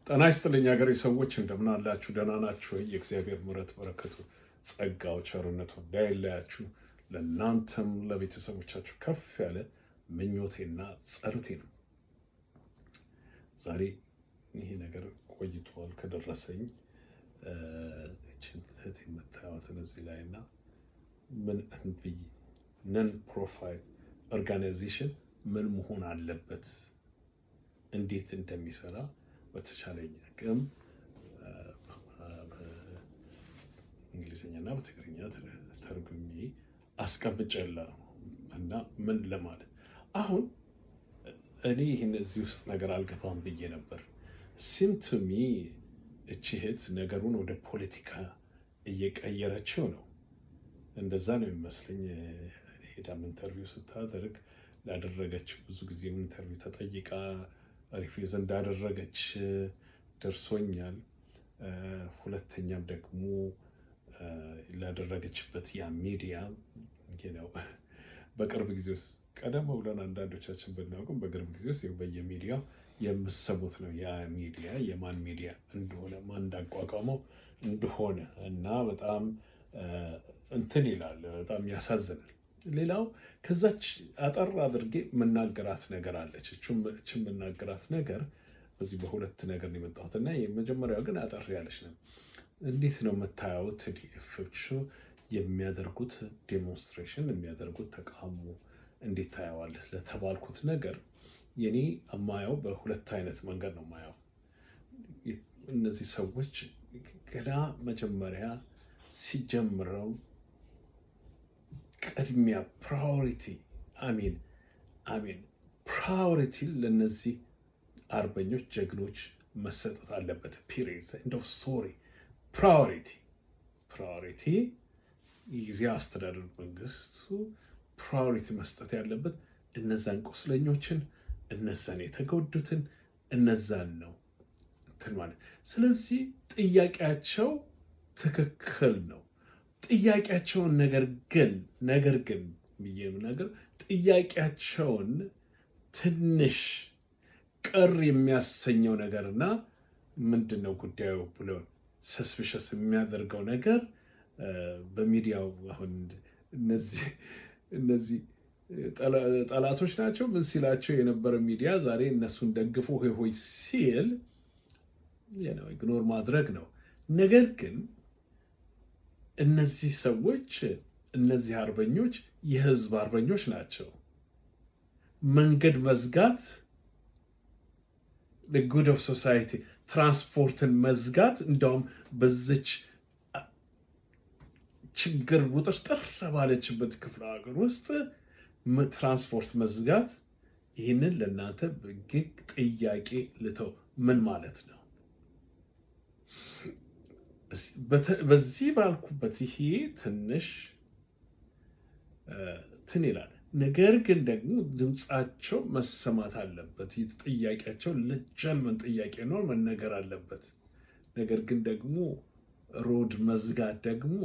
ጤና ይስጥልኝ ሀገሬ ሰዎች እንደምን አላችሁ? ደህና ናችሁ ወይ? የእግዚአብሔር ምሕረት በረከቱ ጸጋው ቸርነቱ እንዳይለያችሁ ለእናንተም ለቤተሰቦቻችሁ ከፍ ያለ ምኞቴና ጸሎቴ ነው። ዛሬ ይሄ ነገር ቆይቷል ከደረሰኝ እህት የምታዩትን እዚህ ላይ እና ምን ብዬ ነን ፕሮፋይት ኦርጋናይዜሽን ምን መሆን አለበት እንዴት እንደሚሰራ በተቻለኝ አቅም በእንግሊዝኛና በትግርኛ ተርጉሜ አስቀምጬልህ እና ምን ለማለት አሁን እኔ ይህን እዚህ ውስጥ ነገር አልገባም ብዬ ነበር። ሲምቱሚ እቺ እህት ነገሩን ወደ ፖለቲካ እየቀየረችው ነው። እንደዛ ነው የሚመስለኝ። ሄዳም ኢንተርቪው ስታደርግ ላደረገችው ብዙ ጊዜ ኢንተርቪው ተጠይቃ ሪፊውዝ እንዳደረገች ደርሶኛል። ሁለተኛም ደግሞ ላደረገችበት ያ ሚዲያ ነው በቅርብ ጊዜ ውስጥ ቀደም ብለን አንዳንዶቻችን ብናውቅም በቅርብ ጊዜ ውስጥ በየሚዲያው የምሰቡት ነው። ያ ሚዲያ የማን ሚዲያ እንደሆነ ማን እንዳቋቋመው እንደሆነ እና በጣም እንትን ይላል፣ በጣም ያሳዝናል። ሌላው ከዛች አጠር አድርጌ የምናገራት ነገር አለች። እችም የምናገራት ነገር በዚህ በሁለት ነገር ነው የመጣሁት እና የመጀመሪያው ግን አጠር ያለች ነው። እንዴት ነው የምታዩት ቲዲኤፎቹ የሚያደርጉት ዴሞንስትሬሽን የሚያደርጉት ተቃውሞ እንዴት ታየዋለህ ለተባልኩት ነገር የኔ የማየው በሁለት አይነት መንገድ ነው የማየው። እነዚህ ሰዎች ገና መጀመሪያ ሲጀምረው ቅድሚያ ፕራዮሪቲ ፕራዮሪቲ ለነዚህ አርበኞች ጀግኖች መሰጠት አለበት። ፒሪየድ እንደው ስቶሪ ፕራዮሪቲ የጊዜ አስተዳደር መንግስቱ ፕራዮሪቲ መስጠት ያለበት እነዛን ቁስለኞችን፣ እነዛን የተጎዱትን እነዛን ነው እንትን ማለት። ስለዚህ ጥያቄያቸው ትክክል ነው። ጥያቄያቸውን ነገር ግን ብዬ ነገር ጥያቄያቸውን ትንሽ ቅር የሚያሰኘው ነገርና ምንድን ነው ጉዳዩ ብሎ ሰስፒሸስ የሚያደርገው ነገር በሚዲያው አሁን እነዚህ ጠላቶች ናቸው ምን ሲላቸው የነበረ ሚዲያ ዛሬ እነሱን ደግፎ ሆይ ሲል ኢግኖር ማድረግ ነው። ነገር ግን እነዚህ ሰዎች እነዚህ አርበኞች የህዝብ አርበኞች ናቸው። መንገድ መዝጋት ለጉድ ኦፍ ሶሳይቲ ትራንስፖርትን መዝጋት እንደውም በዚች ችግር ውጥር ባለችበት ክፍለ ሀገር ውስጥ ትራንስፖርት መዝጋት ይህንን ለእናንተ በግግ ጥያቄ ልተው ምን ማለት ነው? በዚህ ባልኩበት ይሄ ትንሽ ትን ይላል። ነገር ግን ደግሞ ድምፃቸው መሰማት አለበት። ጥያቄያቸው ለጀልመን ጥያቄ ነው መነገር አለበት። ነገር ግን ደግሞ ሮድ መዝጋት ደግሞ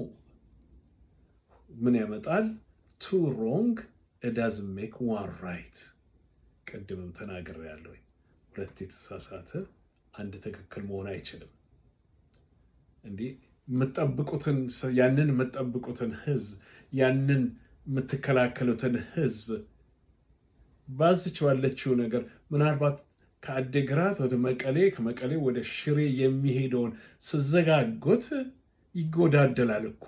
ምን ያመጣል? ቱ ሮንግ ዳዝ ሜክ ዋን ራይት። ቅድምም ተናግሬያለሁ። ሁለት የተሳሳተ አንድ ትክክል መሆን አይችልም። እንዲህ ያንን የምትጠብቁትን ህዝብ ያንን የምትከላከሉትን ህዝብ ባዝች ባለችው ነገር ምናልባት ከአዲግራት ወደ መቀሌ ከመቀሌ ወደ ሽሬ የሚሄደውን ስዘጋጎት ይጎዳደላል እኮ።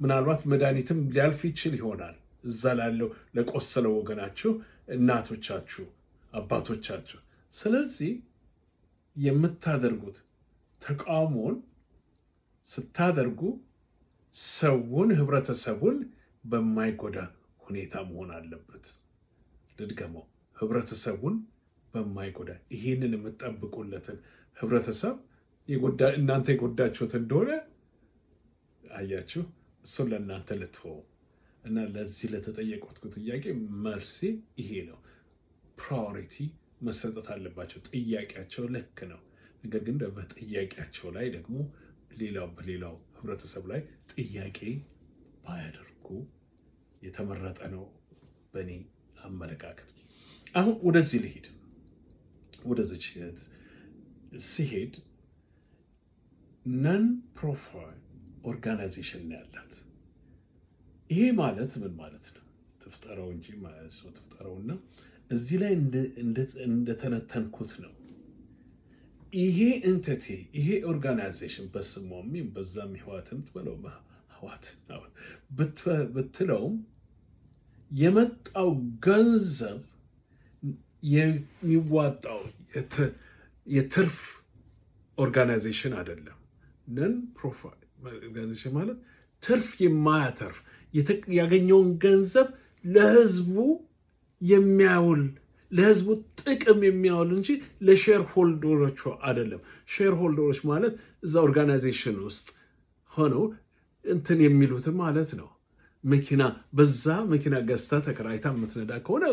ምናልባት መድኃኒትም ሊያልፍ ይችል ይሆናል እዛ ላለው ለቆሰለው ወገናችሁ፣ እናቶቻችሁ፣ አባቶቻችሁ። ስለዚህ የምታደርጉት ተቃውሞን ስታደርጉ ሰውን ህብረተሰቡን በማይጎዳ ሁኔታ መሆን አለበት። ልድገመው፣ ህብረተሰቡን በማይጎዳ ይህንን የምትጠብቁለትን ህብረተሰብ እናንተ የጎዳችሁት እንደሆነ አያችሁ፣ እሱን ለእናንተ ልትፈው እና ለዚህ ለተጠየቁት ጥያቄ መልሴ ይሄ ነው። ፕራዮሪቲ መሰጠት አለባቸው። ጥያቄያቸው ልክ ነው። ነገር ግን በጥያቄያቸው ላይ ደግሞ በሌላው ህብረተሰብ ላይ ጥያቄ ባያደርጉ የተመረጠ ነው በእኔ አመለካከት። አሁን ወደዚህ ልሂድ። ወደዚች እህት ሲሄድ ነን ፕሮፋይት ኦርጋናይዜሽን ነው ያላት። ይሄ ማለት ምን ማለት ነው? ትፍጠረው እንጂ ማለት ነው ትፍጠረውና እዚህ ላይ እንደተነተንኩት ነው። ይሄ ኤንቲቲ ይሄ ኦርጋናይዜሽን በስሟም በዛም ህዋትን ብለው ህዋት ብትለውም የመጣው ገንዘብ የሚዋጣው የትርፍ ኦርጋናይዜሽን አይደለም። ነን ፕሮፋይት ኦርጋናይዜሽን ማለት ትርፍ የማያተርፍ ያገኘውን ገንዘብ ለህዝቡ የሚያውል ለህዝቡ ጥቅም የሚያውል እንጂ ለሼር ሆልደሮቹ አይደለም። ሼር ሆልደሮች ማለት እዛ ኦርጋናይዜሽን ውስጥ ሆነው እንትን የሚሉት ማለት ነው። መኪና በዛ መኪና ገዝታ ተከራይታ የምትነዳ ከሆነ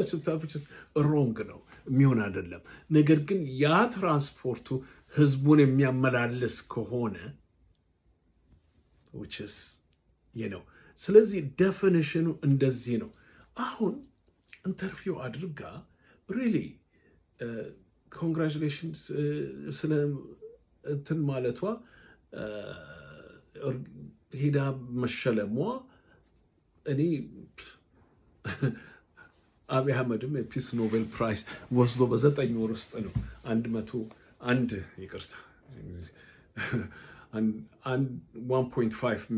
ሮንግ ነው፣ የሚሆን አይደለም። ነገር ግን ያ ትራንስፖርቱ ህዝቡን የሚያመላልስ ከሆነ ነው። ስለዚህ ዴፊኒሽኑ እንደዚህ ነው። አሁን ኢንተርቪው አድርጋ ሪሊ ኮንግራቹሌሽንስ ስለ እንትን ማለቷ ሄዳ መሸለሟ እኔ አብይ አህመድም የፒስ ኖቤል ፕራይስ ወስዶ በ9 ወር ውስጥ ነው 1.5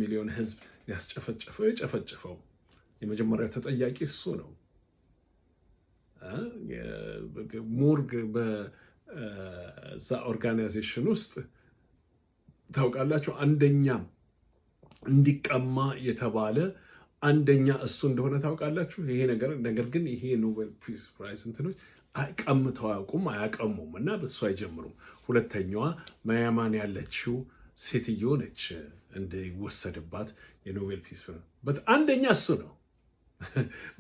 ሚሊዮን ህዝብ የጨፈጨፈው የመጀመሪያው ተጠያቂ እሱ ነው። ሞርግ በዛ ኦርጋናይዜሽን ውስጥ ታውቃላችሁ፣ አንደኛ እንዲቀማ የተባለ አንደኛ እሱ እንደሆነ ታውቃላችሁ። ይሄ ነገር ግን ይሄ ኖቤል ፒስ ፕራይስ እንትኖች ቀምተው አያቀሙም እና በሱ አይጀምሩም። ሁለተኛዋ ማያማን ያለችው ሴትዮ ነች እንዲወሰድባት የኖቤል ፒስ በት አንደኛ እሱ ነው።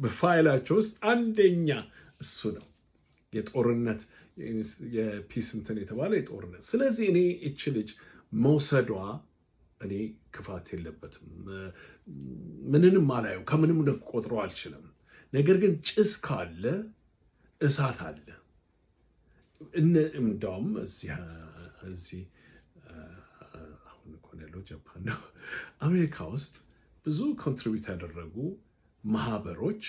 በፋይላቸው ውስጥ አንደኛ እሱ ነው። የጦርነት የፒስ እንትን የተባለ የጦርነት። ስለዚህ እኔ እች ልጅ መውሰዷ እኔ ክፋት የለበትም። ምንንም አላየው፣ ከምንም ቆጥሮ አልችልም። ነገር ግን ጭስ ካለ እሳት አለ። እንደውም እዚህ አሁን እንኳን ያለው ጃፓን ነው። አሜሪካ ውስጥ ብዙ ኮንትሪቢዩት ያደረጉ ማህበሮች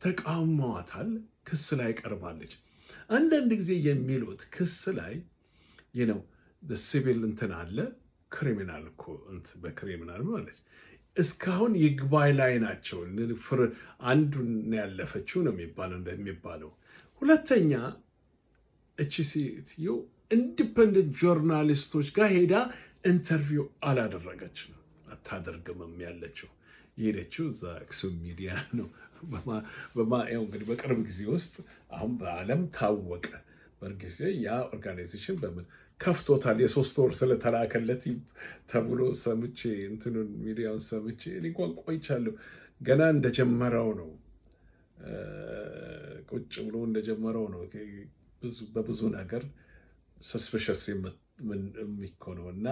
ተቃውመዋታል። ክስ ላይ ቀርባለች። አንዳንድ ጊዜ የሚሉት ክስ ላይ ሲቪል እንትን አለ፣ ክሪሚናል እኮ በክሪሚናል ማለት እስካሁን ይግባኝ ላይ ናቸው። አንዱን ያለፈችው ነው የሚባለው። ሁለተኛ እቺ ሴትዮ ኢንዲፔንደንት ጆርናሊስቶች ጋር ሄዳ ኢንተርቪው አላደረገችም፣ አታደርግምም ያለችው የሄደችው እዛ አክሱም ሚዲያ ነው። እንግዲህ በቅርብ ጊዜ ውስጥ አሁን በዓለም ታወቀ። በጊዜ ያ ኦርጋናይዜሽን በምን ከፍቶታል። የ3 ወር ስለተላከለት ተብሎ ሰምቼ እንትኑን ሚዲያውን ሰምቼ እኔ እንኳን ቆይቻለሁ። ገና እንደጀመረው ነው፣ ቁጭ ብሎ እንደጀመረው ነው። በብዙ ነገር ሰስፔሸስ የሚኮነው እና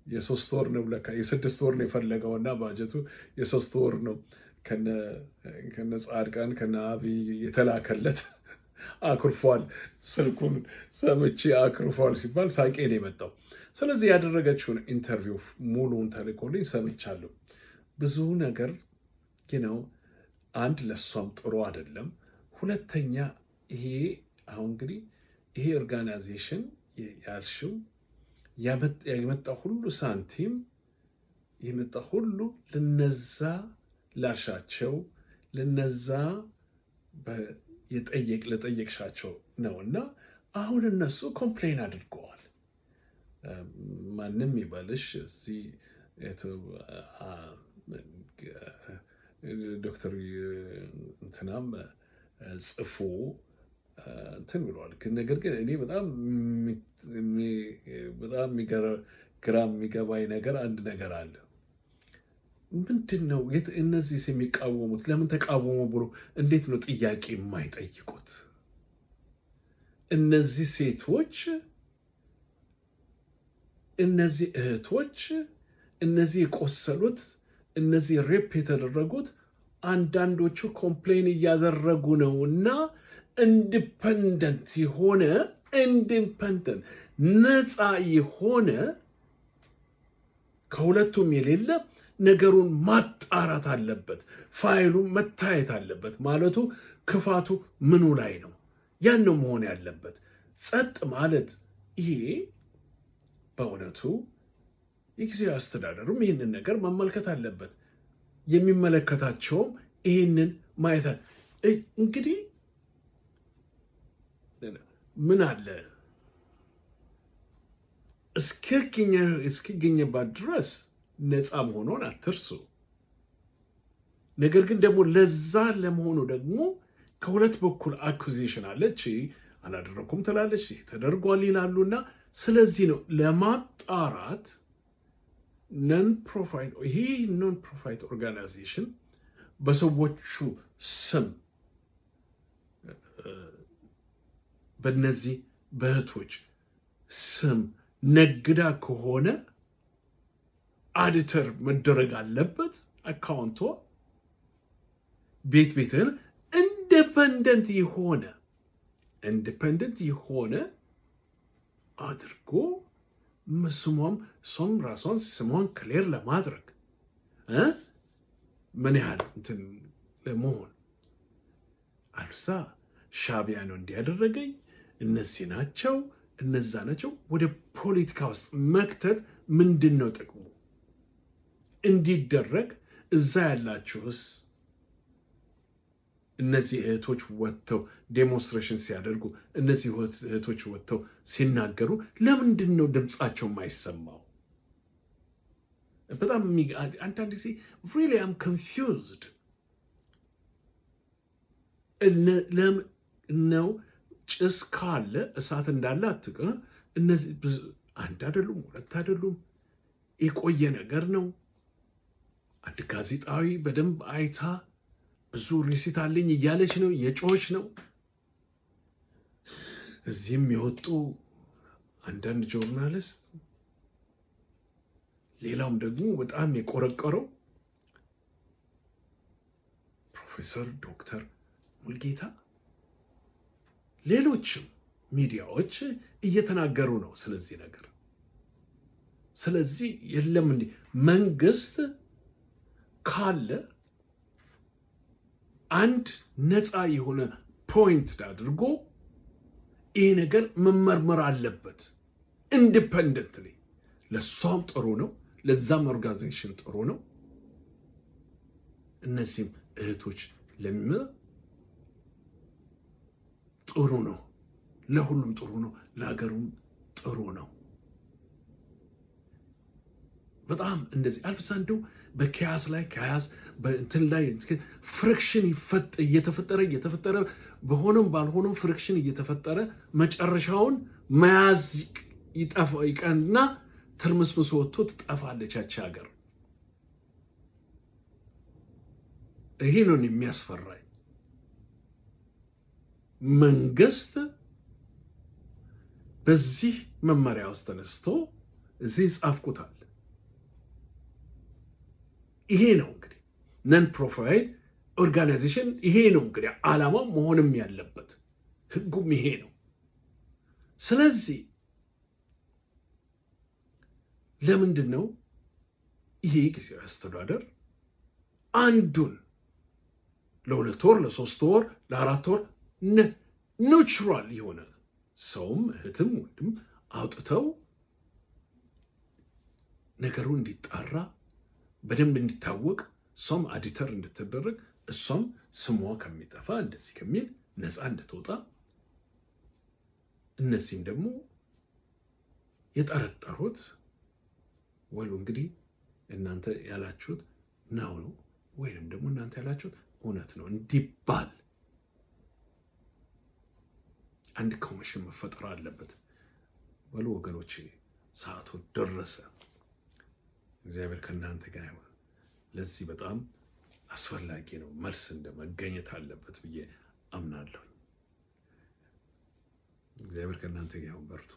የ3 ወር ነው ለካ የ6 ወር ነው የፈለገው እና ባጀቱ የ3 ወር ነው። ከነ ጻድቃን ከነ አብይ የተላከለት አክርፏል። ስልኩን ሰምቼ አክርፏል ሲባል ሳቄ ነው የመጣው። ስለዚህ ያደረገችውን ኢንተርቪው ሙሉውን ተልኮልኝ ሰምቻለሁ። ብዙ ነገር አንድ ለሷም ጥሩ አይደለም። ሁለተኛ ይሄ አሁን እንግዲህ ይሄ ኦርጋናይዜሽን ያልሽው የመጣ ሁሉ ሳንቲም የመጣ ሁሉ ለነዛ ላሻቸው ለነዛ ለጠየቅሻቸው ነው እና አሁን እነሱ ኮምፕሌን አድርገዋል። ማንም ይበልሽ እዚህ ዶክተር እንትናም ጽፎ እንትን ብለዋል። ነገር ግን እኔ በጣም ግራ የሚገባኝ ነገር አንድ ነገር አለ። ምንድን ነው እነዚህ የሚቃወሙት? ለምን ተቃወሙ ብሎ እንዴት ነው ጥያቄ የማይጠይቁት? እነዚህ ሴቶች፣ እነዚህ እህቶች፣ እነዚህ የቆሰሉት፣ እነዚህ ሬፕ የተደረጉት አንዳንዶቹ ኮምፕሌን እያደረጉ ነው እና ኢንዲፐንደንት የሆነ ኢንዲፔንደንት ነፃ የሆነ ከሁለቱም የሌለ ነገሩን ማጣራት አለበት። ፋይሉ መታየት አለበት። ማለቱ ክፋቱ ምኑ ላይ ነው? ያን ነው መሆን ያለበት። ጸጥ ማለት ይሄ በእውነቱ የጊዜያዊ አስተዳደሩም ይህንን ነገር መመልከት አለበት። የሚመለከታቸውም ይህንን ማየት እንግዲህ ምን አለ እስኪገኝባት ድረስ ነፃ መሆኗን አትርሱ። ነገር ግን ደግሞ ለዛ ለመሆኑ ደግሞ ከሁለት በኩል አኩዚሽን አለች። አላደረኩም ትላለች፣ ተደርጓል ይላሉና ስለዚህ ነው ለማጣራት ይሄ ኖን ፕሮፋይት ኦርጋናይዜሽን በሰዎቹ ስም በነዚህ በእህቶች ስም ነግዳ ከሆነ አዲተር መደረግ አለበት። አካውንቷ ቤትህን ኢንዲፔንደንት የሆነ አድርጎ እሷም ራሷን ስሟን ክሌር ለማድረግ ምን ያህል እንትን ለመሆን አልሳ ሻዕቢያ ነው እንዲያደረገኝ እነዚህ ናቸው እነዛ ናቸው ወደ ፖለቲካ ውስጥ መክተት ምንድን ነው ጥቅሙ? እንዲደረግ እዛ ያላችሁስ እነዚህ እህቶች ወጥተው ዴሞንስትሬሽን ሲያደርጉ እነዚህ እህቶች ወጥተው ሲናገሩ ለምንድን ነው ድምፃቸው የማይሰማው? በጣም አንዳንድ ጊዜ really I'm confused ነው። ጭስ ካለ እሳት እንዳለ አትቀር። እነዚህ አንድ አይደሉም፣ ሁለት አይደሉም፣ የቆየ ነገር ነው። አንድ ጋዜጣዊ በደንብ አይታ ብዙ ሪሲት አለኝ እያለች ነው፣ የጮች ነው። እዚህም የወጡ አንዳንድ ጆርናሊስት፣ ሌላውም ደግሞ በጣም የቆረቆረው ፕሮፌሰር ዶክተር ሙልጌታ፣ ሌሎችም ሚዲያዎች እየተናገሩ ነው ስለዚህ ነገር። ስለዚህ የለም እንዲህ መንግስት ካለ አንድ ነፃ የሆነ ፖይንት አድርጎ ይህ ነገር መመርመር አለበት ኢንዲፔንደንትሊ። ለሷም ጥሩ ነው፣ ለዛም ኦርጋናይዜሽን ጥሩ ነው። እነዚህም እህቶች ጥሩ ነው፣ ለሁሉም ጥሩ ነው፣ ለሀገሩም ጥሩ ነው። በጣም እንደዚህ አልብሳንዱ በኪያስ ላይ ከያዝ በእንትን ላይ ፍሪክሽን እየተፈጠረ በሆነም ባልሆነም ፍሪክሽን እየተፈጠረ መጨረሻውን መያዝ ይቀንና ትርምስምስ ወጥቶ ትጠፋለች ያቺ ሀገር። ይሄ ነው የሚያስፈራኝ። መንግስት በዚህ መመሪያ ውስጥ ተነስቶ እዚህ ጻፍኩታል። ይሄ ነው እንግዲህ ነን ፕሮፋይት ኦርጋናይዜሽን፣ ይሄ ነው እንግዲህ ዓላማው መሆንም ያለበት፣ ህጉም ይሄ ነው። ስለዚህ ለምንድን ነው ይሄ ጊዜያዊ አስተዳደር አንዱን ለ2 ወር ለ3 ወር ለ4 ወር ኒውትራል የሆነ ሰውም እህትም ወንድም አውጥተው ነገሩ እንዲጣራ በደንብ እንዲታወቅ እሷም አዲተር እንድትደረግ እሷም ስሟ ከሚጠፋ እንደዚህ ከሚል ነፃ እንድትወጣ እነዚህም ደግሞ የጠረጠሩት ወሉ እንግዲህ እናንተ ያላችሁት ነው ወይንም ደግሞ እናንተ ያላችሁት እውነት ነው እንዲባል አንድ ኮሚሽን መፈጠር አለበት። ወሉ ወገኖች ሰዓቱ ደረሰ። እግዚአብሔር ከእናንተ ጋር ይሁን። ለዚህ በጣም አስፈላጊ ነው፣ መልስ እንደመገኘት አለበት ብዬ አምናለሁ። እግዚአብሔር ከእናንተ ጋር ይሁን። በርቱ።